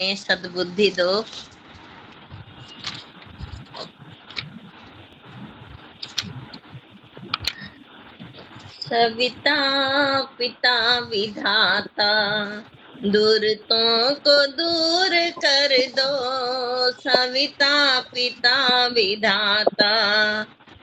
सद्बुद्धि दो। सविता पिता विधाता, दूरतों को दूर कर दो। सविता पिता विधाता,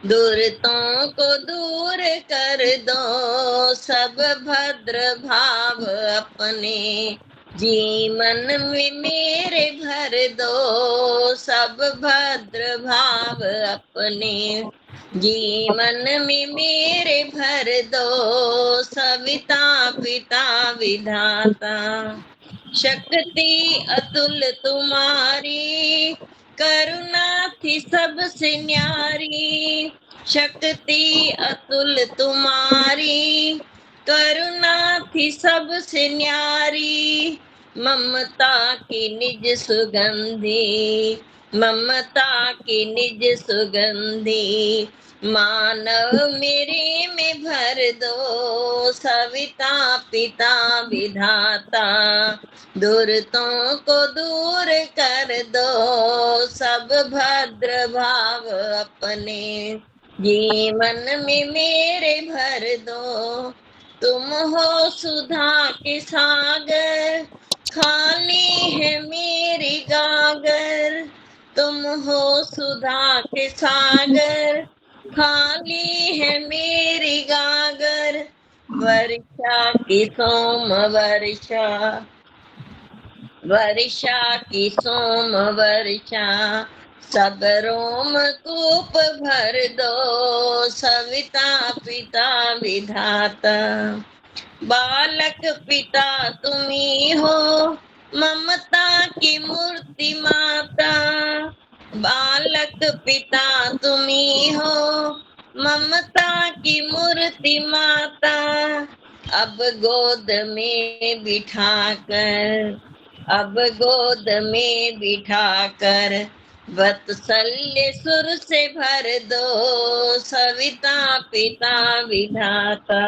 दूरतों को दूर कर दो। सब भद्र भाव अपने जीवन में मेरे भर दो। सब भद्र भाव अपने जीवन में मेरे भर दो। सविता पिता विधाता, शक्ति अतुल तुम्हारी, करुणा थी सबसे न्यारी। शक्ति अतुल तुम्हारी, करुणा थी सबसे न्यारी। ममता की निज सुगंधी, ममता की निज सुगंधी, मानव मेरे में भर दो। सविता पिता विधाता, दूरतों को दूर कर दो। सब भद्र भाव अपने जीवन में मेरे भर दो। तुम हो सुधा के सागर, खाली है मेरी गागर। तुम हो सुधा के सागर, खाली है मेरी गागर। वर्षा की सोम वर्षा, वर्षा की सोम वर्षा, सब रोम कूप भर दो। सविता पिता विधाता, बालक पिता तुम्ही हो, ममता की मूर्ति माता। बालक पिता तुम्ही हो, ममता की मूर्ति माता। अब गोद में बिठाकर, अब गोद में बिठाकर, वत्सल्य सुर से भर दो। सविता पिता विधाता,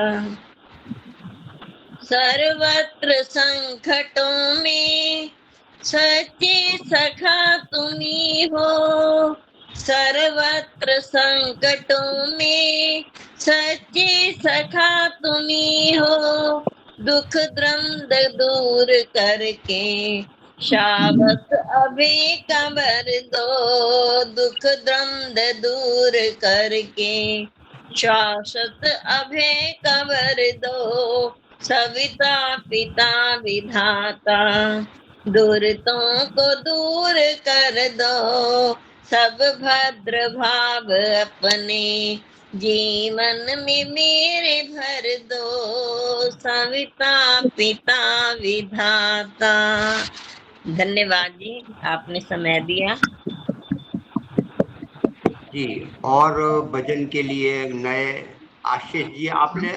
सर्वत्र संकटों में सच्चे सखा तुम्ही हो। सर्वत्र संकटों में सच्चे सखा तुम्ही हो। दुख द्वंद दूर करके शाबत अभय कबर दो। दुख द्वंद दूर करके शाश्वत अभय कबर दो। सविता पिता विधाता, दूरतों को दूर कर दो। सब भद्र भाव अपने जीवन में मेरे भर दो। सविता पिता विधाता। धन्यवाद जी, आपने समय दिया जी। और भजन के लिए नए आशीष जी, आपने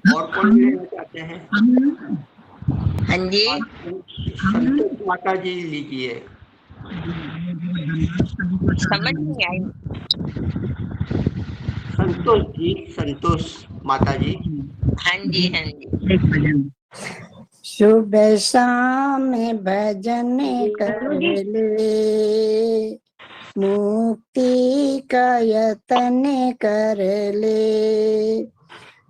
और कौन लेना चाहते हैं? हाँ जी। संतोष माता जी लीजिए। समझ नहीं आई। संतोष जी, संतोष माता जी। हाँ जी हाँ जी। शुभ शाम भजन कर ले, मुक्ति का यतन कर ले।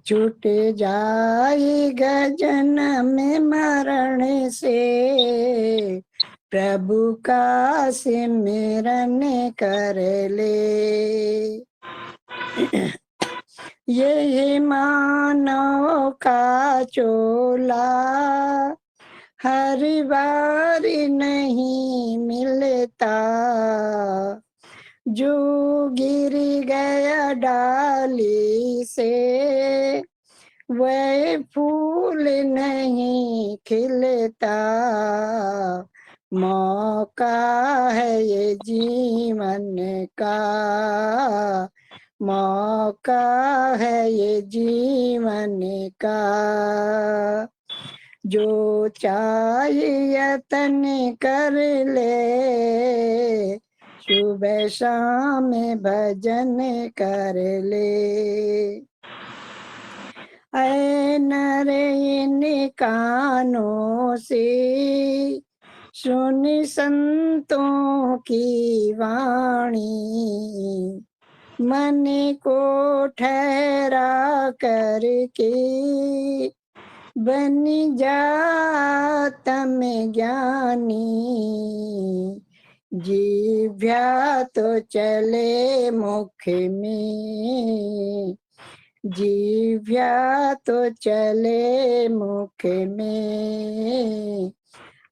छूट जाएगा जन्म मरण से, प्रभु का सिमरन कर ले। यही मानव का चोला, हर बार नहीं मिलता। जो गिर गया डाली से, वह फूल नहीं खिलता। मौका है ये जीवन का, मौका है ये जीवन का। जो चाहे यतन कर ले, सुबह शाम भजन कर ले। ऐ नर इन कानों से सुनी संतों की वाणी, मन को ठहरा करके, बन जातम ज्ञानी। जिह्वा तो चले मुख में, जिह्वा तो चले मुख में,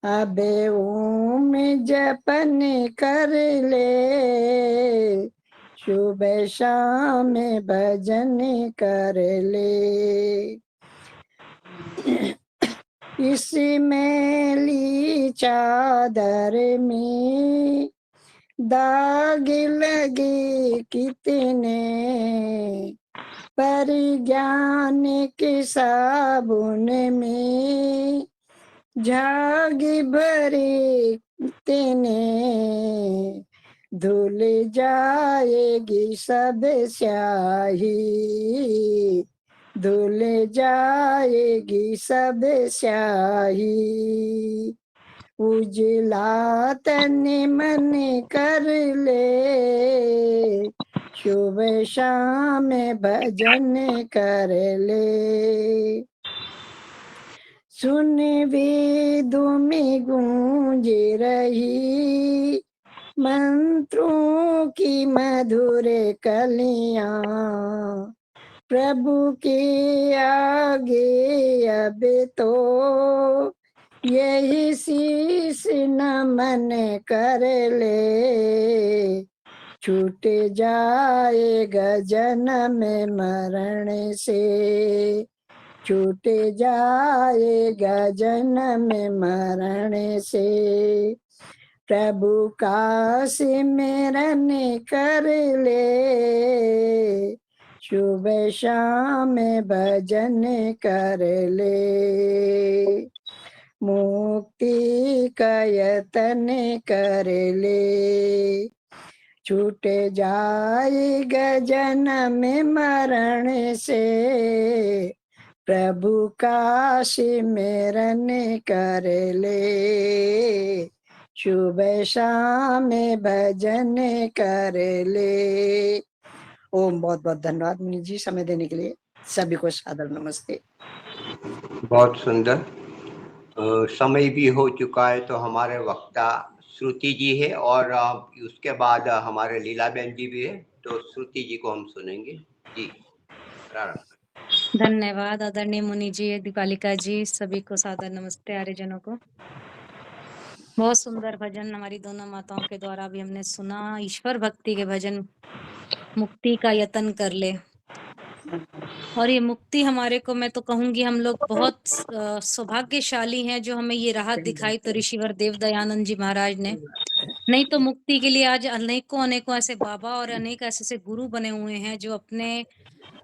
अब ओम जपन कर ले, सुबह शाम भजन कर ले। इस मैली चादर में दाग लगे कितने, पर ज्ञान के साबुन में झाग भरे तेने, धुल जाएगी सब स्याही, धुल जाएगी सब स्याही। उजला तन मन कर ले, सुबह शाम भजन कर ले। सुन वेदों में गूंज रही मंत्रों की मधुर कलियां, प्रभु के आगे अब तो यही शीश नमन कर ले, छूट जाएगा जन्म मरण से, छूट जाएगा जन्म मरण से। प्रभु का सिमरन कर ले, सुबह शाम भजन कर ले। मुक्ति का यतन कर ले, छूट जाएगा जन्म मरण से। प्रभु का सिमरन कर ले, सुबह शाम भजन कर ले। ओम। बहुत बहुत धन्यवाद मुनि जी समय देने के लिए। सभी को सादर नमस्ते। बहुत सुंदर। समय भी हो चुका है, तो हमारे वक्ता श्रुति जी है और उसके बाद हमारे लीलाबेन जी भी है, तो श्रुति जी को हम सुनेंगे जी। धन्यवाद आदरणीय मुनि जी, दीपालिका जी, सभी को सादर नमस्ते। आर्यजनों को बहुत सुंदर भजन हमारी दोनों माताओं के द्वारा भी हमने सुना। ईश्वर भक्ति के भजन, मुक्ति का यतन कर ले। और ये मुक्ति हमारे को, मैं तो कहूंगी हम लोग बहुत सौभाग्यशाली हैं जो हमें ये राहत दिखाई तो ऋषिवर देव दयानंद जी महाराज ने। नहीं तो मुक्ति के लिए आज अनेकों अनेकों ऐसे बाबा और अनेक ऐसे गुरु बने हुए हैं जो अपने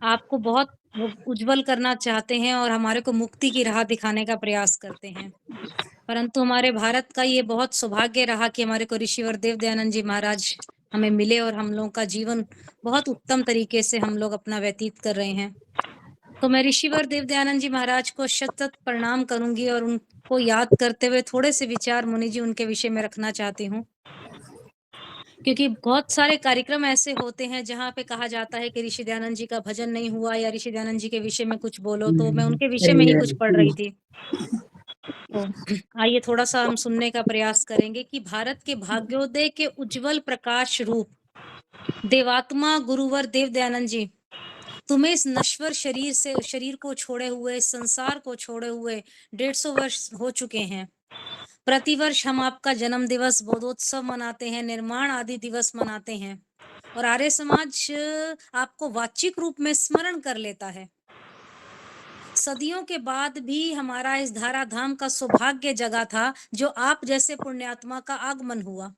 आप को बहुत उज्जवल करना चाहते हैं और हमारे को मुक्ति की राह दिखाने का प्रयास करते हैं। परंतु हमारे भारत का ये बहुत सौभाग्य रहा कि हमारे को ऋषिवर देव दयानंद जी महाराज हमें मिले और हम लोगों का जीवन बहुत उत्तम तरीके से हम लोग अपना व्यतीत कर रहे हैं। तो मैं ऋषिवर देव दयानंद जी महाराज को शत प्रणाम करूंगी और उनको याद करते हुए थोड़े से विचार मुनि जी उनके विषय में रखना चाहती हूँ, क्योंकि बहुत सारे कार्यक्रम ऐसे होते हैं जहाँ पे कहा जाता है कि ऋषि दयानंद जी का भजन नहीं हुआ या ऋषि दयानंद जी के विषय में कुछ बोलो। तो मैं उनके विषय में ही कुछ पढ़ रही थी, तो आइए थोड़ा सा हम सुनने का प्रयास करेंगे कि भारत के भाग्योदय के उज्जवल प्रकाश रूप देवात्मा गुरुवर देव दयानंद जी, तुम्हें इस नश्वर शरीर को छोड़े हुए, संसार को छोड़े हुए 150 वर्ष हो चुके हैं। प्रतिवर्ष हम आपका जन्म दिवस, बोधोत्सव मनाते हैं, निर्माण आदि दिवस मनाते हैं और आर्य समाज आपको वाचिक रूप में स्मरण कर लेता है। सदियों के बाद भी हमारा इस धाराधाम का सौभाग्य जगा था जो आप जैसे पुण्यात्मा का आगमन हुआ।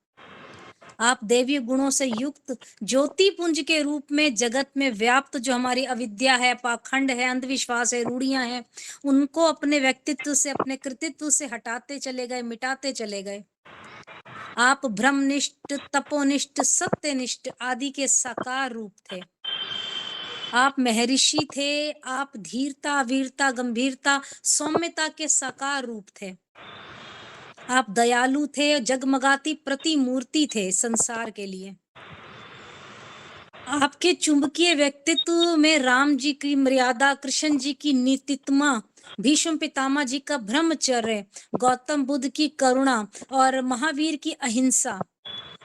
आप देवी गुणों से युक्त ज्योति पुंज के रूप में जगत में व्याप्त जो हमारी अविद्या है, पाखंड है, अंधविश्वास है, रूढ़ियां हैं, उनको अपने व्यक्तित्व से, अपने कृतित्व से हटाते चले गए, मिटाते चले गए। आप ब्रह्मनिष्ठ, तपोनिष्ठ, सत्यनिष्ठ आदि के साकार रूप थे। आप महर्षि थे। आप धीरता, वीरता, गंभीरता, सौम्यता के साकार रूप थे। आप दयालु थे, जगमगाती प्रतिमूर्ति थे संसार के लिए। आपके चुंबकीय व्यक्तित्व में राम जी की मर्यादा, कृष्ण जी की नीतित्मा, भीष्म पितामह जी का ब्रह्मचर्य, गौतम बुद्ध की करुणा और महावीर की अहिंसा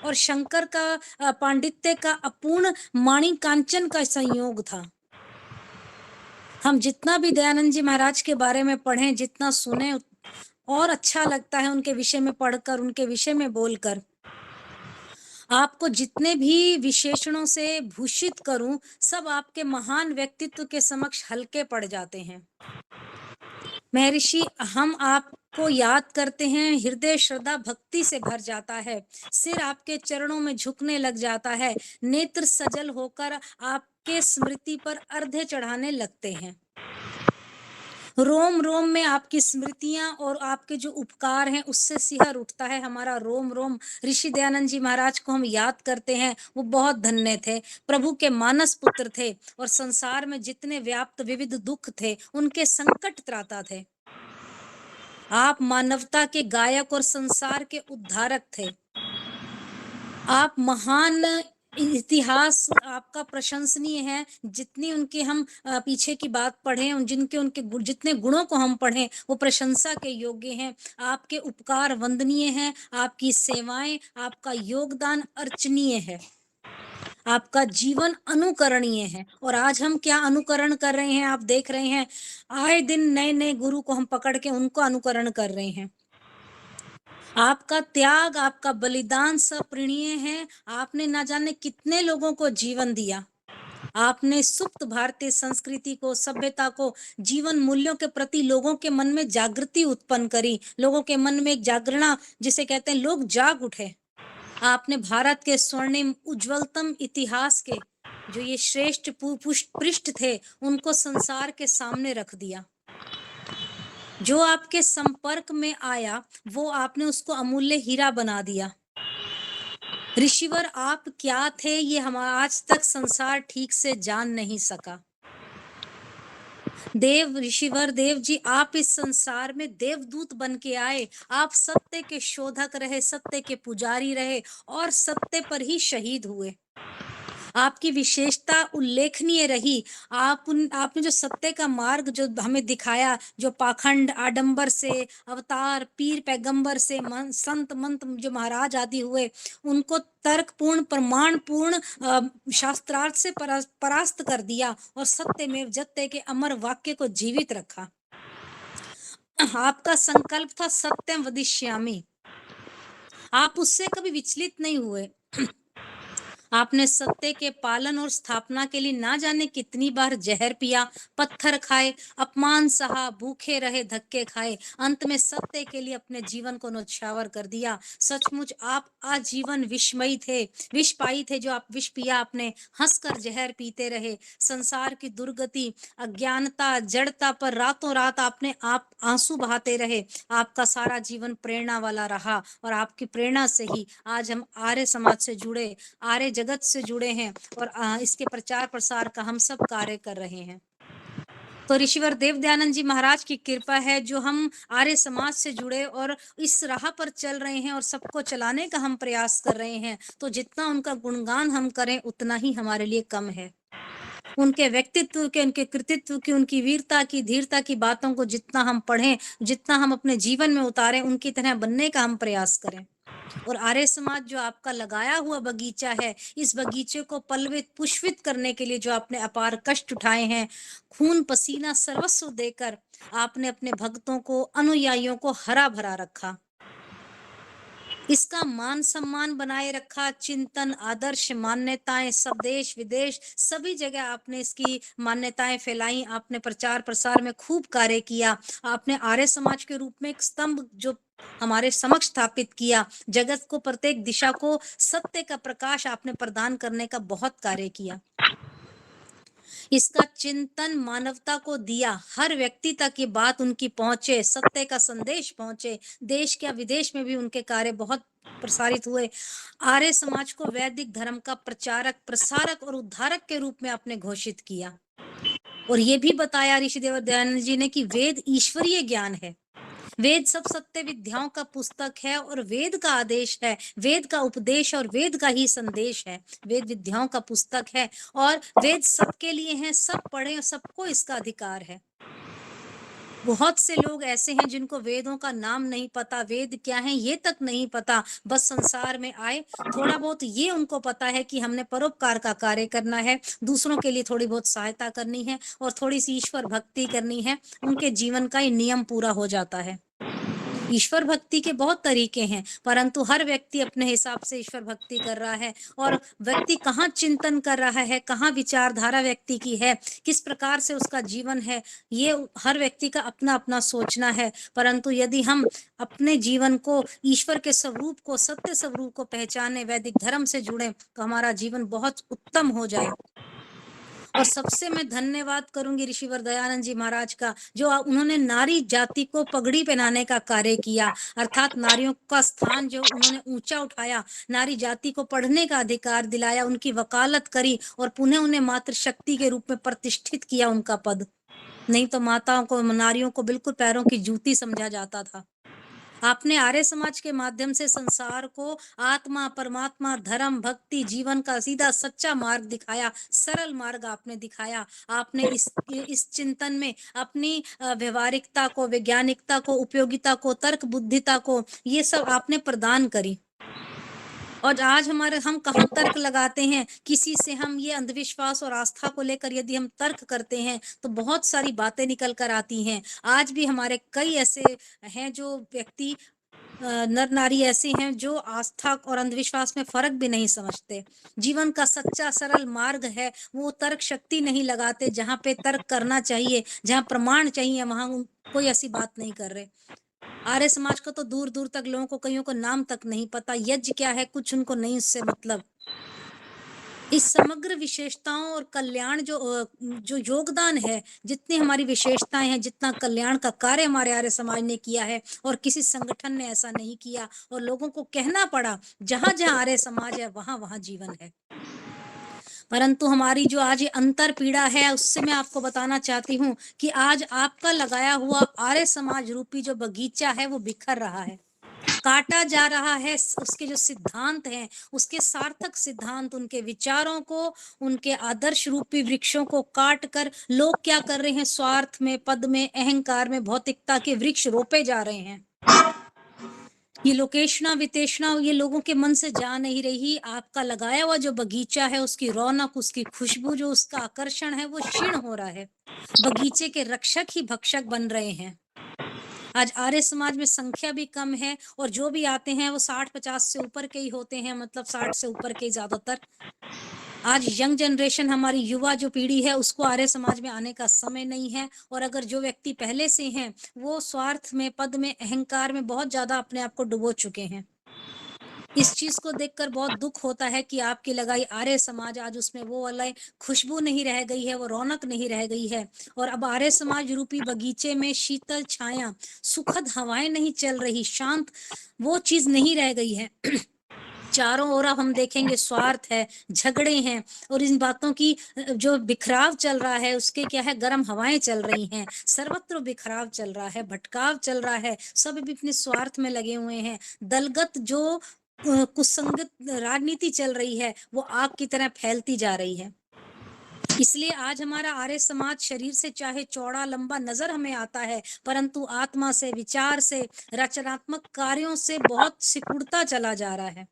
और शंकर का पांडित्य का अपूर्ण माणिकांचन का संयोग था। हम जितना भी दयानंद जी महाराज के बारे में पढ़ें, जितना सुने, और अच्छा लगता है उनके विषय में पढ़कर, उनके विषय में बोलकर। आपको जितने भी विशेषणों से भूषित करूं, सब आपके महान व्यक्तित्व के समक्ष हल्के पड़ जाते हैं। महर्षि, हम आपको याद करते हैं, हृदय श्रद्धा भक्ति से भर जाता है, सिर आपके चरणों में झुकने लग जाता है, नेत्र सजल होकर आपके स्मृति पर अर्घ्य चढ़ाने लगते हैं। रोम रोम में आपकी स्मृतियां और आपके जो उपकार हैं उससे सिहर उठता है हमारा रोम रोम। ऋषि दयानंद जी महाराज को हम याद करते हैं, वो बहुत धन्य थे, प्रभु के मानस पुत्र थे और संसार में जितने व्याप्त विविध दुख थे उनके संकट त्राता थे। आप मानवता के गायक और संसार के उद्धारक थे। आप महान, इतिहास आपका प्रशंसनीय है। जितनी उनके हम पीछे की बात पढ़ें, जितने गुणों को हम पढ़ें वो प्रशंसा के योग्य हैं। आपके उपकार वंदनीय हैं, आपकी सेवाएं, आपका योगदान अर्चनीय है, आपका जीवन अनुकरणीय है। और आज हम क्या अनुकरण कर रहे हैं, आप देख रहे हैं, आए दिन नए नए गुरु को हम पकड़ के उनको अनुकरण कर रहे हैं। आपका त्याग, आपका बलिदान सप्रणीय है। आपने ना जाने कितने लोगों को जीवन दिया। आपने सुप्त भारतीय संस्कृति को, सभ्यता को, जीवन मूल्यों के प्रति लोगों के मन में जागृति उत्पन्न करी, लोगों के मन में एक जागरणा, जिसे कहते हैं लोग जाग उठे। आपने भारत के स्वर्णिम उज्जवलतम इतिहास के जो ये श्रेष्ठ पृष्ठ थे उनको संसार के सामने रख दिया। जो आपके संपर्क में आया वो आपने उसको अमूल्य हीरा बना दिया। ऋषिवर, आप क्या थे ये हमारा आज तक संसार ठीक से जान नहीं सका। देव ऋषिवर देव जी, आप इस संसार में देवदूत बन के आए। आप सत्य के शोधक रहे, सत्य के पुजारी रहे और सत्य पर ही शहीद हुए। आपकी विशेषता उल्लेखनीय रही। आपने जो सत्य का मार्ग जो हमें दिखाया, जो पाखंड आडंबर से, अवतार पीर पैगंबर से, संत मंत जो महाराज आदि हुए, उनको तर्कपूर्ण प्रमाणपूर्ण शास्त्रार्थ से परास्त कर दिया और सत्यमेव जयते के अमर वाक्य को जीवित रखा। आपका संकल्प था सत्यम वदिष्यामि, आप उससे कभी विचलित नहीं हुए। आपने सत्य के पालन और स्थापना के लिए ना जाने कितनी बार जहर पिया, पत्थर खाए, अपमान सहा, भूखे रहे, धक्के खाए, अंत में सत्य के लिए अपने जीवन को न्यौछावर कर दिया। सचमुच आप आजीवन विषमयी थे, विषपाई थे। जो आप विष पिया आपने, हंसकर जहर पीते रहे। संसार की दुर्गति, अज्ञानता, जड़ता पर रातों रात आपने आप आंसू बहाते रहे। आपका सारा जीवन प्रेरणा वाला रहा और आपकी प्रेरणा से ही आज हम आर्य समाज से जुड़े, आर्य जगत से जुड़े हैं और इसके प्रचार प्रसार का हम सब कार्य कर रहे हैं। तो ऋषिवर देव दयानंद जी महाराज की कृपा है जो हम आर्य समाज से जुड़े और इस राह पर चल रहे हैं और सबको चलाने का हम प्रयास कर रहे हैं। तो जितना उनका गुणगान हम करें उतना ही हमारे लिए कम है। उनके व्यक्तित्व के, उनके कृतित्व की, उनकी वीरता की, धीरता की बातों को जितना हम पढ़ें, जितना हम अपने जीवन में उतारें, उनकी तरह बनने का हम प्रयास करें। और आर्य समाज जो आपका लगाया हुआ बगीचा है, इस बगीचे को पल्लवित पुष्पित करने के लिए जो आपने अपार कष्ट उठाए हैं, खून पसीना सर्वस्व देकर आपने अपने भक्तों को, अनुयायियों को हरा भरा रखा, इसका मान सम्मान बनाए रखा। चिंतन, आदर्श, मान्यताएं सब देश विदेश सभी जगह आपने इसकी मान्यताएं फैलाई। आपने प्रचार प्रसार में खूब कार्य किया। आपने आर्य समाज के रूप में एक स्तंभ जो हमारे समक्ष स्थापित किया। जगत को, प्रत्येक दिशा को सत्य का प्रकाश आपने प्रदान करने का बहुत कार्य किया। इसका चिंतन मानवता को दिया, हर व्यक्ति तक ये बात उनकी पहुंचे, सत्य का संदेश पहुंचे। देश क्या विदेश में भी उनके कार्य बहुत प्रसारित हुए। आर्य समाज को वैदिक धर्म का प्रचारक, प्रसारक और उद्धारक के रूप में आपने घोषित किया। और ये भी बताया ऋषि देव दयानंद जी ने कि वेद ईश्वरीय ज्ञान है, वेद सब सत्य विद्याओं का पुस्तक है और वेद का आदेश है, वेद का उपदेश और वेद का ही संदेश है। वेद विद्याओं का पुस्तक है और वेद सबके लिए हैं, सब पढ़े और सबको इसका अधिकार है। बहुत से लोग ऐसे हैं जिनको वेदों का नाम नहीं पता, वेद क्या है ये तक नहीं पता। बस संसार में आए, थोड़ा बहुत ये उनको पता है कि हमने परोपकार का कार्य करना है, दूसरों के लिए थोड़ी बहुत सहायता करनी है और थोड़ी सी ईश्वर भक्ति करनी है, उनके जीवन का ये नियम पूरा हो जाता है। ईश्वर भक्ति के बहुत तरीके हैं, परंतु हर व्यक्ति अपने हिसाब से ईश्वर भक्ति कर रहा है और व्यक्ति कहाँ चिंतन कर रहा है, कहाँ विचारधारा व्यक्ति की है, किस प्रकार से उसका जीवन है, ये हर व्यक्ति का अपना अपना सोचना है। परंतु यदि हम अपने जीवन को ईश्वर के स्वरूप को, सत्य स्वरूप को पहचाने, वैदिक धर्म से जुड़े, तो हमारा जीवन बहुत उत्तम हो जाए। और सबसे मैं धन्यवाद करूंगी ऋषिवर दयानंद जी महाराज का, जो उन्होंने नारी जाति को पगड़ी पहनाने का कार्य किया, अर्थात नारियों का स्थान जो उन्होंने ऊंचा उठाया, नारी जाति को पढ़ने का अधिकार दिलाया, उनकी वकालत करी और पुनः उन्हें मातृशक्ति के रूप में प्रतिष्ठित किया उनका पद। नहीं तो माताओं को, नारियों को बिल्कुल पैरों की जूती समझा जाता था। आपने आर्य समाज के माध्यम से संसार को आत्मा, परमात्मा, धर्म, भक्ति, जीवन का सीधा सच्चा मार्ग दिखाया, सरल मार्ग आपने दिखाया। आपने इस चिंतन में अपनी व्यवहारिकता को, वैज्ञानिकता को, उपयोगिता को, तर्क बुद्धिता को, ये सब आपने प्रदान करी। और आज हम कहाँ तर्क लगाते हैं, किसी से हम ये अंधविश्वास और आस्था को लेकर यदि हम तर्क करते हैं तो बहुत सारी बातें निकल कर आती हैं। आज भी हमारे कई ऐसे हैं जो व्यक्ति, नर नारी ऐसे हैं जो आस्था और अंधविश्वास में फर्क भी नहीं समझते। जीवन का सच्चा सरल मार्ग है, वो तर्क शक्ति नहीं लगाते। जहाँ पे तर्क करना चाहिए, जहाँ प्रमाण चाहिए, वहां कोई ऐसी बात नहीं कर रहे। आर्य समाज को तो दूर दूर तक लोगों को, कईयों को नाम तक नहीं पता, यज्ञ क्या है कुछ उनको नहीं उससे मतलब। इस समग्र विशेषताओं और कल्याण जो योगदान है, जितनी हमारी विशेषताएं हैं, जितना कल्याण का कार्य हमारे आर्य समाज ने किया है और किसी संगठन ने ऐसा नहीं किया, और लोगों को कहना पड़ा जहां जहां आर्य समाज है वहां वहां जीवन है। परंतु हमारी जो आज ये अंतर पीड़ा है, उससे मैं आपको बताना चाहती हूँ कि आज आपका लगाया हुआ आर्य समाज रूपी जो बगीचा है वो बिखर रहा है, काटा जा रहा है। उसके जो सिद्धांत हैं, उसके सार्थक सिद्धांत, उनके विचारों को, उनके आदर्श रूपी वृक्षों को काट कर लोग क्या कर रहे हैं, स्वार्थ में, पद में, अहंकार में, भौतिकता के वृक्ष रोपे जा रहे हैं। ये लोकेशना वितेशना ये लोगों के मन से जा नहीं रही। आपका लगाया हुआ जो बगीचा है, उसकी रौनक, उसकी खुशबू, जो उसका आकर्षण है, वो क्षीण हो रहा है। बगीचे के रक्षक ही भक्षक बन रहे हैं। आज आर्य समाज में संख्या भी कम है और जो भी आते हैं वो 60-50 से ऊपर के ही होते हैं, मतलब 60 से ऊपर के ज्यादातर। आज यंग जनरेशन, हमारी युवा जो पीढ़ी है, उसको आर्य समाज में आने का समय नहीं है। और अगर जो व्यक्ति पहले से हैं, वो स्वार्थ में, पद में, अहंकार में बहुत ज्यादा अपने आप को डुबो चुके हैं। इस चीज को देखकर बहुत दुख होता है कि आपकी लगाई आर्य समाज आज उसमें वो वाला खुशबू नहीं रह गई है, वो रौनक नहीं रह गई है। और अब आर्य समाज रूपी बगीचे में शीतल छाया, सुखद हवाएं नहीं चल रही, शांत वो चीज नहीं रह गई है। चारों ओर अब हम देखेंगे स्वार्थ है, झगड़े हैं, और इन बातों की जो बिखराव चल रहा है, उसके क्या है, गर्म हवाएं चल रही हैं। सर्वत्र बिखराव चल रहा है, भटकाव चल रहा है, सब भी अपने स्वार्थ में लगे हुए हैं। दलगत जो कुसंगत राजनीति चल रही है, वो आग की तरह फैलती जा रही है। इसलिए आज हमारा आर्य समाज शरीर से चाहे चौड़ा लंबा नजर हमें आता है, परंतु आत्मा से, विचार से, रचनात्मक कार्यों से बहुत सिकुड़ता चला जा रहा है।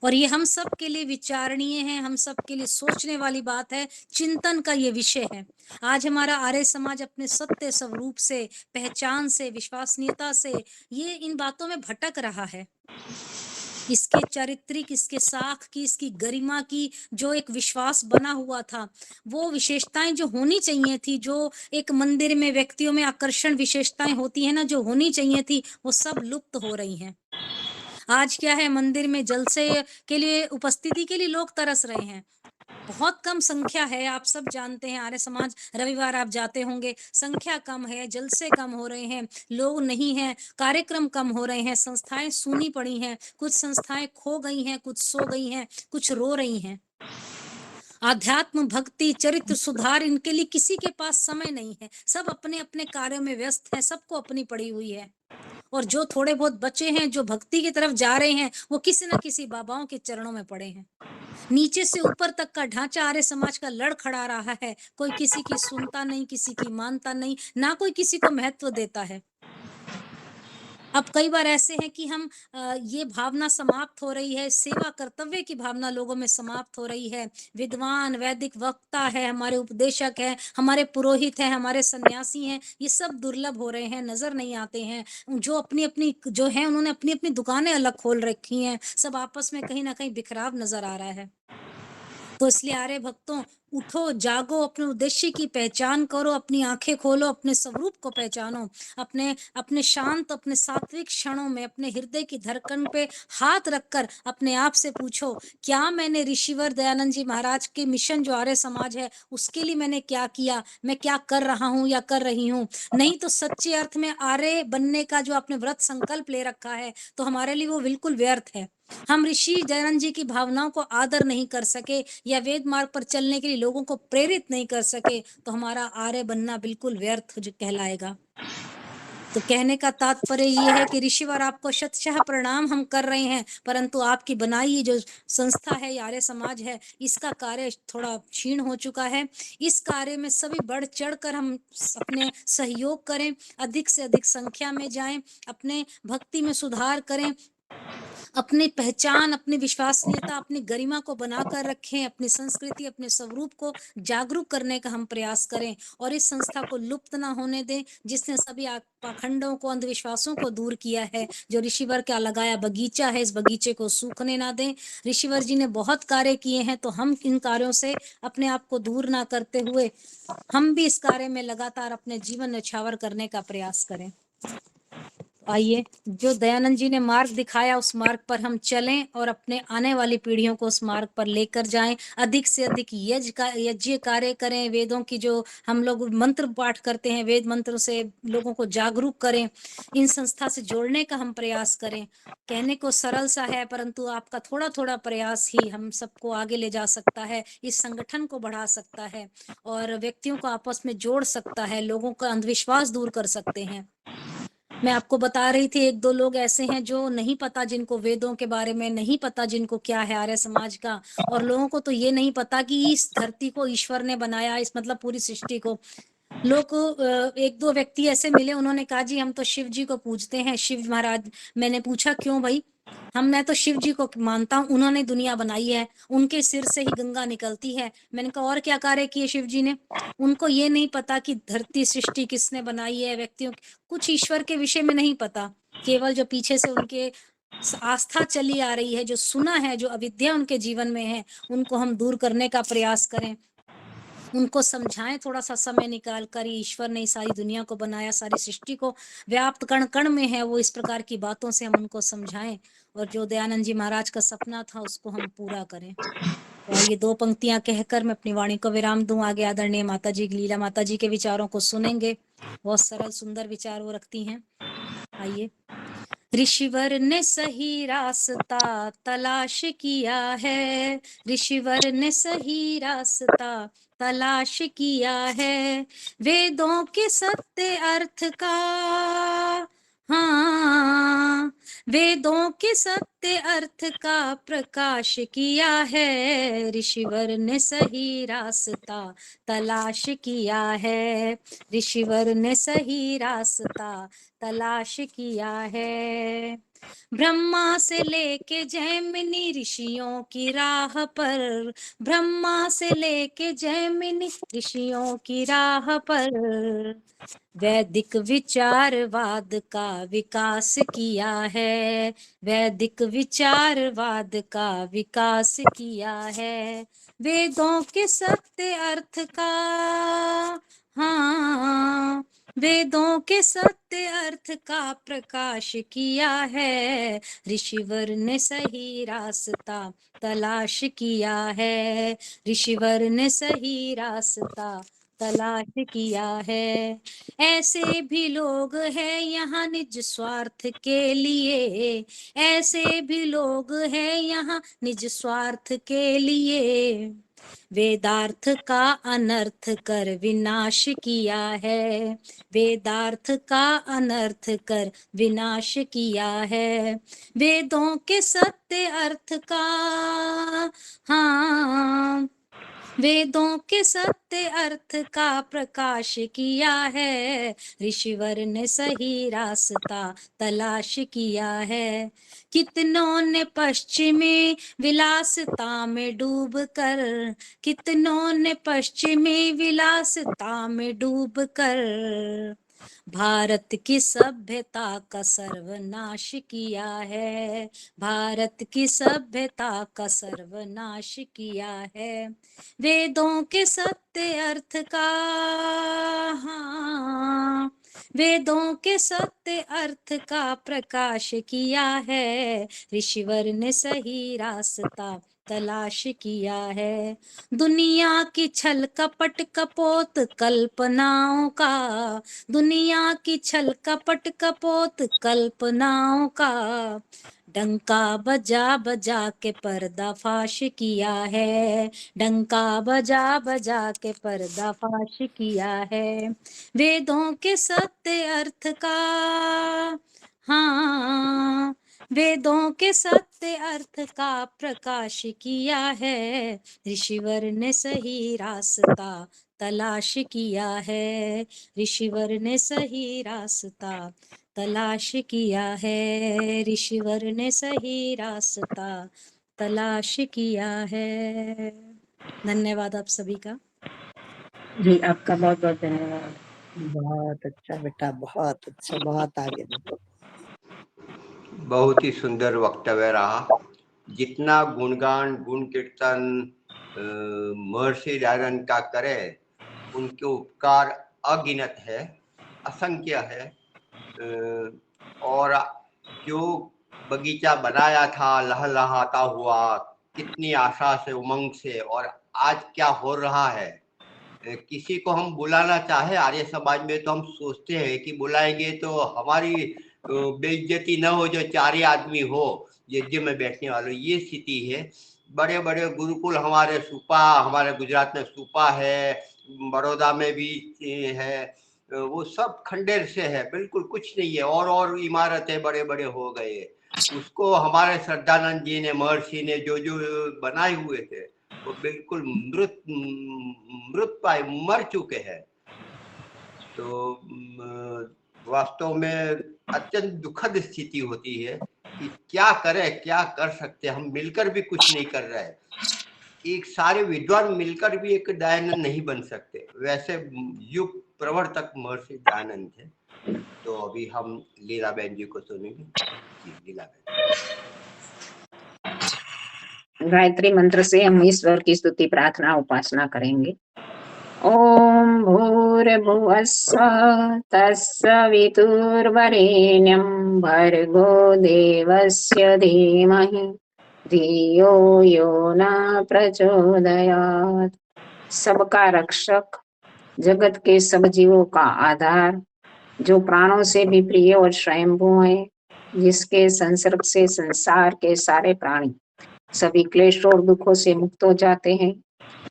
और ये हम सब के लिए विचारणीय है, हम सब के लिए सोचने वाली बात है, चिंतन का ये विषय है। आज हमारा आर्य समाज अपने सत्य स्वरूप से, पहचान से, विश्वसनीयता से, ये इन बातों में भटक रहा है। इसके चारित्रिक, इसके साख की, इसकी गरिमा की जो एक विश्वास बना हुआ था, वो विशेषताएं जो होनी चाहिए थी, जो एक मंदिर में व्यक्तियों में आकर्षण विशेषताएं होती है ना, जो होनी चाहिए थी, वो सब लुप्त हो रही हैं। आज क्या है, मंदिर में जलसे के लिए, उपस्थिति के लिए लोग तरस रहे हैं। बहुत कम संख्या है, आप सब जानते हैं, आर्य समाज रविवार आप जाते होंगे, संख्या कम है, जलसे कम हो रहे हैं, लोग नहीं हैं, कार्यक्रम कम हो रहे हैं, संस्थाएं सूनी पड़ी हैं, कुछ संस्थाएं खो गई हैं, कुछ सो गई हैं, कुछ रो रही हैं। आध्यात्म, भक्ति, चरित्र सुधार, इनके लिए किसी के पास समय नहीं है, सब अपने अपने कार्यों में व्यस्त है, सबको अपनी पड़ी हुई है। और जो थोड़े बहुत बचे हैं, जो भक्ति की तरफ जा रहे हैं, वो किसी न किसी बाबाओं के चरणों में पड़े हैं। नीचे से ऊपर तक का ढांचा आर्य समाज का लड़ खड़ा रहा है। कोई किसी की सुनता नहीं, किसी की मानता नहीं, ना कोई किसी को महत्व देता है। अब कई बार ऐसे हैं कि हम ये भावना समाप्त हो रही है, सेवा कर्तव्य की भावना लोगों में समाप्त हो रही है। विद्वान, वैदिक वक्ता है, हमारे उपदेशक है, हमारे पुरोहित हैं, हमारे सन्यासी हैं, ये सब दुर्लभ हो रहे हैं, नजर नहीं आते हैं। जो अपनी अपनी जो है, उन्होंने अपनी अपनी दुकानें अलग खोल रखी हैं, सब आपस में कहीं ना कहीं बिखराव नजर आ रहा है। तो इसलिए आर्य भक्तों, उठो, जागो, अपने उद्देश्य की पहचान करो, अपनी आंखें खोलो, अपने स्वरूप को पहचानो, अपने अपने शांत, अपने सात्विक क्षणों में अपने हृदय की धड़कन पे हाथ रखकर अपने आप से पूछो, क्या मैंने ऋषिवर दयानंद जी महाराज के मिशन जो आर्य समाज है उसके लिए मैंने क्या किया, मैं क्या कर रहा हूँ या कर रही हूँ। नहीं तो सच्चे अर्थ में आर्य बनने का जो आपने व्रत संकल्प ले रखा है, तो हमारे लिए वो बिल्कुल व्यर्थ है। हम ऋषि दयानंद जी की भावनाओं को आदर नहीं कर सके या वेद मार्ग पर चलने के लिए लोगों को प्रेरित नहीं कर सके, तो हमारा आर्य बनना बिल्कुल व्यर्थ कहलाएगा। तो कहने का तात्पर्य ये है कि ऋषिवर आपको शतशः प्रणाम हम कर रहे हैं, परंतु आपकी बनाई जो संस्था है, आर्य समाज है, इसका कार्य थोड़ा क्षीण हो चुका है। इस कार्य में सभी बढ़ चढ़कर हम अपने सहयोग करें, अधिक से अधिक संख्या में जाएं, अपने भक्ति में सुधार करें, अपनी पहचान, अपनी विश्वसनीयता, अपनी गरिमा को बनाकर रखें, अपनी संस्कृति, अपने स्वरूप को जागरूक करने का हम प्रयास करें और इस संस्था को लुप्त ना होने दें, जिसने सभी पाखंडों को, अंधविश्वासों को दूर किया है। जो ऋषिवर का लगाया बगीचा है, इस बगीचे को सूखने ना दें। ऋषिवर जी ने बहुत कार्य किए हैं, तो हम इन कार्यों से अपने आप को दूर ना करते हुए हम भी इस कार्य में लगातार अपने जीवन न्यौछावर करने का प्रयास करें। आइए, जो दयानंद जी ने मार्ग दिखाया उस मार्ग पर हम चलें और अपने आने वाली पीढ़ियों को उस मार्ग पर लेकर जाएं। अधिक से अधिक यज्ञ कार्य करें, वेदों की जो हम लोग मंत्र पाठ करते हैं, वेद मंत्रों से लोगों को जागरूक करें, इन संस्था से जोड़ने का हम प्रयास करें। कहने को सरल सा है, परंतु आपका थोड़ा थोड़ा प्रयास ही हम सबको आगे ले जा सकता है, इस संगठन को बढ़ा सकता है और व्यक्तियों को आपस में जोड़ सकता है, लोगों का अंधविश्वास दूर कर सकते हैं। मैं आपको बता रही थी, एक दो लोग ऐसे हैं जो नहीं पता, जिनको वेदों के बारे में नहीं पता, जिनको क्या है आर्य समाज का, और लोगों को तो ये नहीं पता कि इस धरती को ईश्वर ने बनाया, इस मतलब पूरी सृष्टि को। लोग एक दो व्यक्ति ऐसे मिले, उन्होंने कहा जी हम तो शिव जी को पूजते हैं, शिव महाराज। मैंने पूछा क्यों भाई? मैं तो शिव जी को मानता हूँ, उन्होंने दुनिया बनाई है, उनके सिर से ही गंगा निकलती है। मैंने कहा और क्या कार्य किए शिव जी ने? उनको ये नहीं पता कि धरती सृष्टि किसने बनाई है, व्यक्तियों कुछ ईश्वर के विषय में नहीं पता। केवल जो पीछे से उनके आस्था चली आ रही है, जो सुना है, जो अविद्या उनके जीवन में है, उनको हम दूर करने का प्रयास करें, उनको समझाएं थोड़ा सा समय निकाल कर। ईश्वर ने सारी दुनिया को बनाया, सारी सृष्टि को व्याप्त कण कण में है वो, इस प्रकार की बातों से हम उनको समझाएं और जो दयानंद जी महाराज का सपना था उसको हम पूरा करें। तो ये दो पंक्तियां कहकर मैं अपनी वाणी को विराम दूं। आगे आदरणीय माता जी लीला माता जी के विचारों को सुनेंगे। बहुत सरल सुंदर विचार वो रखती हैं। आइए। ऋषिवर ने सही रास्ता तलाश किया है, ऋषिवर ने सही रास्ता तलाश किया है, वेदों के सत्य अर्थ का, हाँ, वेदों के सत्य अर्थ का प्रकाश किया है, ऋषिवर ने सही रास्ता तलाश किया है, ऋषिवर ने सही रास्ता तलाश किया है। ब्रह्मा से लेके जैमिनी ऋषियों की राह पर, ब्रह्मा से लेके जैमिनी ऋषियों की राह पर वैदिक विचारवाद का विकास किया है, वैदिक विचारवाद का विकास किया है, वेदों के सत्य अर्थ का, हाँ, वेदों के सत्य अर्थ का प्रकाश किया है, ऋषिवर ने सही रास्ता तलाश किया है, ऋषिवर ने सही रास्ता तलाश किया है। ऐसे भी लोग हैं यहाँ निज स्वार्थ के लिए, ऐसे भी लोग हैं यहाँ निज स्वार्थ के लिए, वेदार्थ का अनर्थ कर विनाश किया है, वेदार्थ का अनर्थ कर विनाश किया है। वेदों के सत्य अर्थ का, हाँ, वेदों के सत्य अर्थ का प्रकाश किया है। ऋषिवर ने सही रास्ता तलाश किया है। कितनों ने पश्चिमी विलासिता में डूब कर, कितनों ने पश्चिमी विलासिता में डूब कर भारत की सभ्यता का सर्वनाश किया है, भारत की सभ्यता का सर्वनाश किया है। वेदों के सत्य अर्थ का, हाँ, वेदों के सत्य अर्थ का प्रकाश किया है। ऋषिवर ने सही रास्ता तलाश किया है। दुनिया की छल कपट कपोत कल्पनाओं का, दुनिया की छल कपट कपोत कल्पनाओं का डंका बजा बजा के पर्दाफाश किया है, डंका बजा बजा के पर्दाफाश किया है। वेदों के सत्य अर्थ का, हाँ, वेदों के सत्य अर्थ का प्रकाश किया है। ऋषिवर ने सही रास्ता तलाश किया है, ऋषिवर ने सही रास्ता तलाश किया है, ऋषिवर ने सही रास्ता तलाश किया है। धन्यवाद आप सभी का। जी आपका बहुत बहुत धन्यवाद। बहुत अच्छा बेटा, बहुत अच्छा, बहुत आगे बढ़ो। बहुत ही सुंदर वक्तव्य रहा। जितना गुणगान गुण कीर्तन महर्षि दयानंद का करे, उनके उपकार अगिनत है, असंख्य है। और जो बगीचा बनाया था लहलहाता हुआ, कितनी आशा से उमंग से, और आज क्या हो रहा है। किसी को हम बुलाना चाहे आर्य समाज में तो हम सोचते हैं कि बुलाएंगे तो हमारी बेइज्जती न हो, जो चार ही आदमी हो यज्ञ में बैठने वालों, ये स्थिति है। बड़े बड़े गुरुकुल हमारे सुपा, हमारे गुजरात में सुपा है, बड़ौदा में भी है, वो सब खंडेर से है, बिल्कुल कुछ नहीं है। और इमारतें बड़े बड़े हो गए। उसको हमारे श्रद्धानंद जी ने, महर्षि ने जो जो बनाए हुए थे वो बिल्कुल मृत पाए, मर चुके हैं। तो वास्तव में अत्यंत दुखद स्थिति होती है कि क्या करें, क्या कर सकते, हम मिलकर भी कुछ नहीं कर रहे। एक सारे विद्वान मिलकर भी एक दयानंद नहीं बन सकते। वैसे युग प्रवर्तक महर्षि दयानंद थे। तो अभी हम लीलाबेन जी को सुनेंगे। जी लीलाबेन। गायत्री मंत्र से हम ईश्वर की स्तुति प्रार्थना उपासना करेंगे। ओम भूर्भुवस्सुः तत्सवितुर्वरेण्यं भर्गो देवस्य धीमहि धियो यो न प्रचोदयात्। सबका रक्षक, जगत के सब जीवों का आधार, जो प्राणों से भी प्रिय और स्वयंभू है, जिसके संसर्ग से संसार के सारे प्राणी सभी क्लेश और दुखों से मुक्त हो जाते हैं,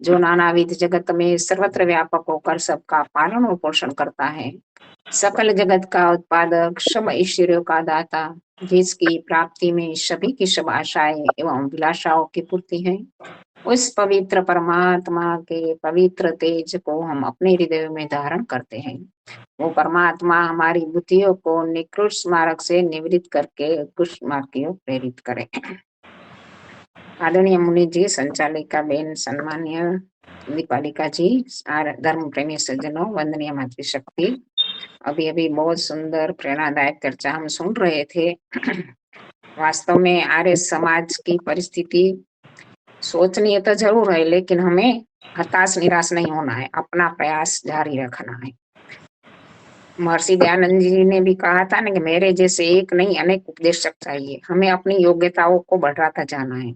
जो नानाविध जगत में सर्वत्र व्यापक होकर सबका पालन और पोषण करता है, सकल जगत का उत्पादक, सब ऐश्वर्यों का दाता, जिसकी प्राप्ति में सभी की सब आशाएं एवं अभिलाषाओं की पूर्ति है, उस पवित्र परमात्मा के पवित्र तेज को हम अपने हृदय में धारण करते हैं। वो परमात्मा हमारी बुद्धियों को निकृष्ट मार्ग से निवृत्त करके उत्कृष्ट मार्ग की ओर प्रेरित करे। आदरणीय मुनि जी, संचालिका बेन, सम्मान्य दीपालिका जी, धर्म प्रेमी सज्जनों, वंदनीय मातृशक्ति। अभी अभी बहुत सुंदर प्रेरणादायक चर्चा हम सुन रहे थे। वास्तव में आर्य समाज की परिस्थिति सोचनीय तो जरूर है, लेकिन हमें हताश निराश नहीं होना है, अपना प्रयास जारी रखना है। महर्षि दयानंद जी ने भी कहा था ना कि मेरे जैसे एक नहीं अनेक उपदेशक चाहिए। हमें अपनी योग्यताओं को बढ़ाता जाना है।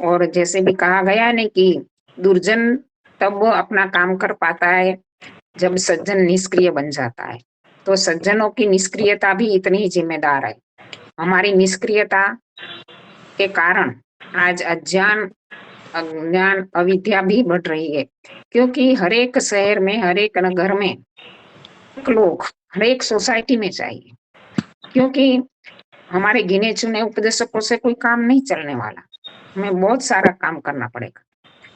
और जैसे भी कहा गया ने कि दुर्जन तब अपना काम कर पाता है जब सज्जन निष्क्रिय बन जाता है। तो सज्जनों की निष्क्रियता भी इतनी ही जिम्मेदार है। हमारी निष्क्रियता के कारण आज अज्ञान अज्ञान अविद्या भी बढ़ रही है, क्योंकि हर एक शहर में, हर एक घर में लोग, हर एक सोसाइटी में चाहिए, क्योंकि हमारे गिने चुने उपदेशकों से कोई काम नहीं चलने वाला। हमें बहुत सारा काम करना पड़ेगा।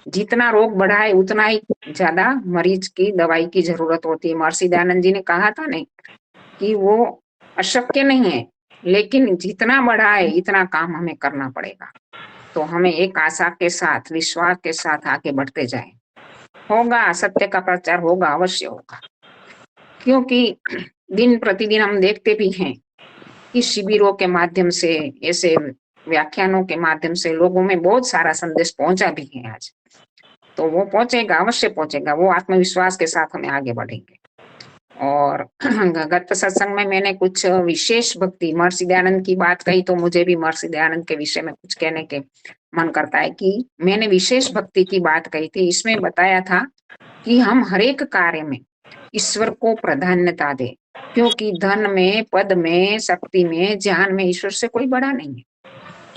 जितना रोग बढ़ा है उतना ही ज्यादा मरीज की दवाई की जरूरत होती है। महर्षि दयानंद जी ने कहा था नहीं कि वो अशक्य नहीं है, लेकिन जितना बढ़ा है इतना काम हमें करना पड़ेगा। तो हमें एक आशा के साथ, विश्वास के साथ आगे बढ़ते जाएं। होगा, सत्य का प्रचार होगा, अवश्य होगा, क्योंकि दिन प्रतिदिन हम देखते भी हैं कि शिविरों के माध्यम से, ऐसे व्याख्यानों के माध्यम से लोगों में बहुत सारा संदेश पहुंचा भी है आज। तो वो पहुंचेगा, अवश्य पहुंचेगा। वो आत्मविश्वास के साथ हमें आगे बढ़ेंगे। और गत सत्संग में मैंने कुछ विशेष भक्ति महर्षि दयानंद की बात कही, तो मुझे भी महर्षि दयानंद के विषय में कुछ कहने के मन करता है कि मैंने विशेष भक्ति की बात कही थी। इसमें बताया था कि हम हर एक कार्य में ईश्वर को प्राधान्यता दें, क्योंकि धन में, पद में, शक्ति में, ज्ञान में ईश्वर से कोई बड़ा नहीं है।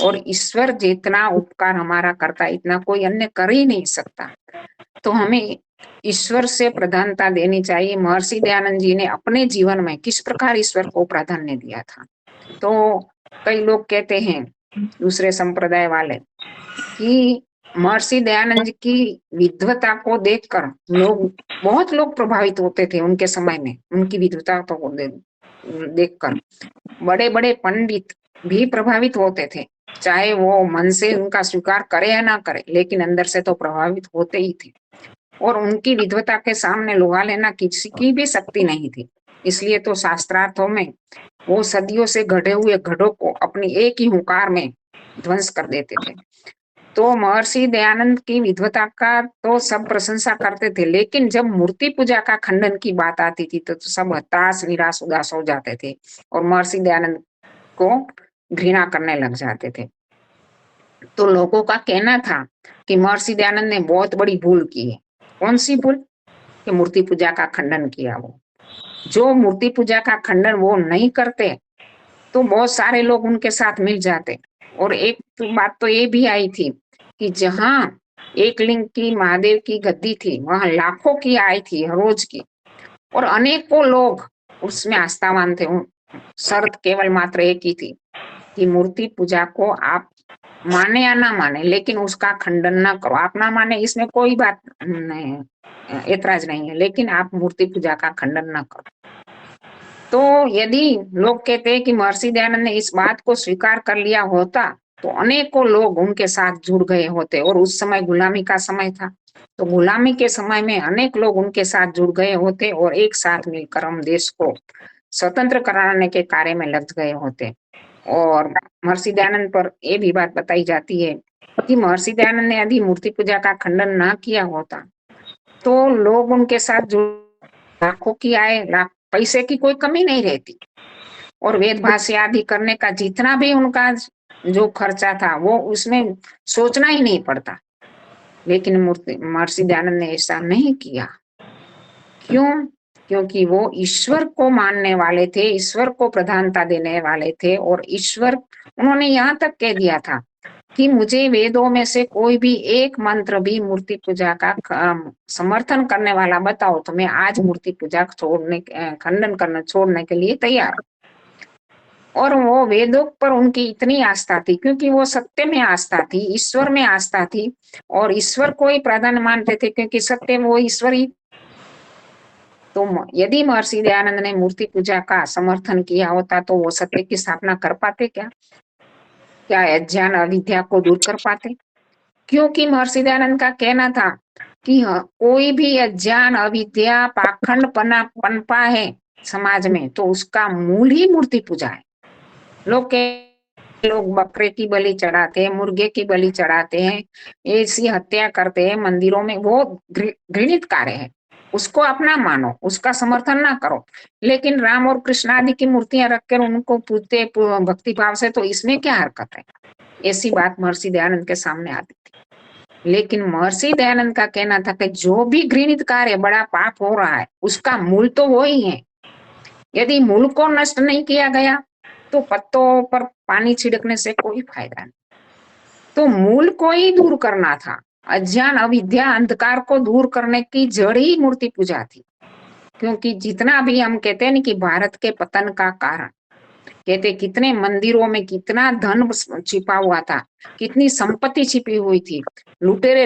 और ईश्वर जितना उपकार हमारा करता है इतना कोई अन्य कर ही नहीं सकता। तो हमें ईश्वर से प्रधानता देनी चाहिए। महर्षि दयानंद जी ने अपने जीवन में किस प्रकार ईश्वर को प्राधान्य दिया था। तो कई लोग कहते हैं, दूसरे संप्रदाय वाले, कि महर्षि दयानंद जी की विद्वता को देखकर बहुत लोग प्रभावित होते थे उनके समय में। उनकी विद्वता को देखकर बड़े बड़े पंडित भी प्रभावित होते थे, चाहे वो मन से उनका स्वीकार करे या ना करे, लेकिन अंदर से तो प्रभावित होते ही थे। और उनकी विद्वता के सामने लुहा लेना किसी की भी शक्ति नहीं थी। इसलिए तो शास्त्रार्थों में वो सदियों से गढ़े हुए घड़ों को अपनी एक ही हुंकार में ध्वंस कर देते थे। तो महर्षि दयानंद की विद्वता का तो सब प्रशंसा करते थे, लेकिन जब मूर्ति पूजा का खंडन की बात आती थी तो सब हताश, निराश, उदास हो जाते थे और महर्षि दयानंद को घृणा करने लग जाते थे। तो लोगों का कहना था कि महर्षि दयानंद ने बहुत बड़ी भूल की है। कौन सी भूल? कि मूर्ति पूजा का खंडन किया। वो जो मूर्ति पूजा का खंडन वो नहीं करते तो बहुत सारे लोग उनके साथ मिल जाते। और एक बात तो ये भी आई थी कि जहां एक लिंग की महादेव की गद्दी थी, वहां लाखों की आई थी हर रोज की, और अनेकों लोग उसमें आस्थावान थे। शर्त केवल मात्र एक ही थी कि मूर्ति पूजा को आप माने या ना माने, लेकिन उसका खंडन ना करो। आप ना माने इसमें कोई बात नहीं, ऐतराज नहीं है, लेकिन आप मूर्ति पूजा का खंडन ना करो। तो यदि लोग कहते हैं कि महर्षि दयानंद ने इस बात को स्वीकार कर लिया होता तो अनेकों लोग उनके साथ जुड़ गए होते। और उस समय गुलामी का समय था, तो गुलामी के समय में अनेक लोग उनके साथ जुड़ गए होते और एक साथ मिलकर हम देश को स्वतंत्र कराने के कार्य में लग गए होते। और महर्षि दयानंद पर यह भी बात बताई जाती है कि महर्षि दयानंद ने यदि मूर्ति पूजा का खंडन ना किया होता तो लोग उनके साथ लाखों की आए, पैसे की कोई कमी नहीं रहती, और वेद भाष्य आदि करने का जितना भी उनका जो खर्चा था वो उसमें सोचना ही नहीं पड़ता। लेकिन महर्षि दयानंद ने ऐसा नहीं किया। क्यों? क्योंकि वो ईश्वर को मानने वाले थे, ईश्वर को प्रधानता देने वाले थे। और ईश्वर, उन्होंने यहाँ तक कह दिया था कि मुझे वेदों में से कोई भी एक मंत्र भी मूर्ति पूजा का समर्थन करने वाला बताओ तो मैं आज मूर्ति पूजा खंडन करना छोड़ने के लिए तैयार हूं। और वो वेदों पर उनकी इतनी आस्था थी, क्योंकि वो सत्य में आस्था थी, ईश्वर में आस्था थी, और ईश्वर को ही प्राधान्य मानते थे, क्योंकि सत्य में वो ईश्वर ही। तो यदि महर्षि दयानंद ने मूर्ति पूजा का समर्थन किया होता तो वो सत्य की स्थापना कर पाते क्या? क्या अज्ञान अविद्या को दूर कर पाते? क्योंकि महर्षि दयानंद का कहना था कि कोई भी अज्ञान अविद्या पाखंड पनपा है समाज में तो उसका मूल ही मूर्ति पूजा है। लोग बकरे की बलि चढ़ाते हैं, मुर्गे की बलि चढ़ाते हैं, ऐसी हत्या करते हैं मंदिरों में, वो घृणित कार्य है। उसको अपना मानो, उसका समर्थन ना करो, लेकिन राम और कृष्ण आदि की मूर्तियां रखकर उनको पूजते भक्ति भाव से, तो इसमें क्या हरकत है? ऐसी बात महर्षि दयानंद के सामने आती थी। लेकिन महर्षि दयानंद का कहना था कि जो भी घृणित कार्य, बड़ा पाप हो रहा है, उसका मूल तो वो ही है। यदि मूल को नष्ट नहीं किया गया तो पत्तों पर पानी छिड़कने से कोई फायदा नहीं। तो मूल को ही दूर करना था। अज्ञान, अविद्या, अंधकार को दूर करने की जड़ ही मूर्ति पूजा थी। क्योंकि जितना भी हम कहते हैं ना कि भारत के पतन का कारण, कहते कितने मंदिरों में कितना धन छिपा हुआ था, कितनी संपत्ति छिपी हुई थी, लुटेरे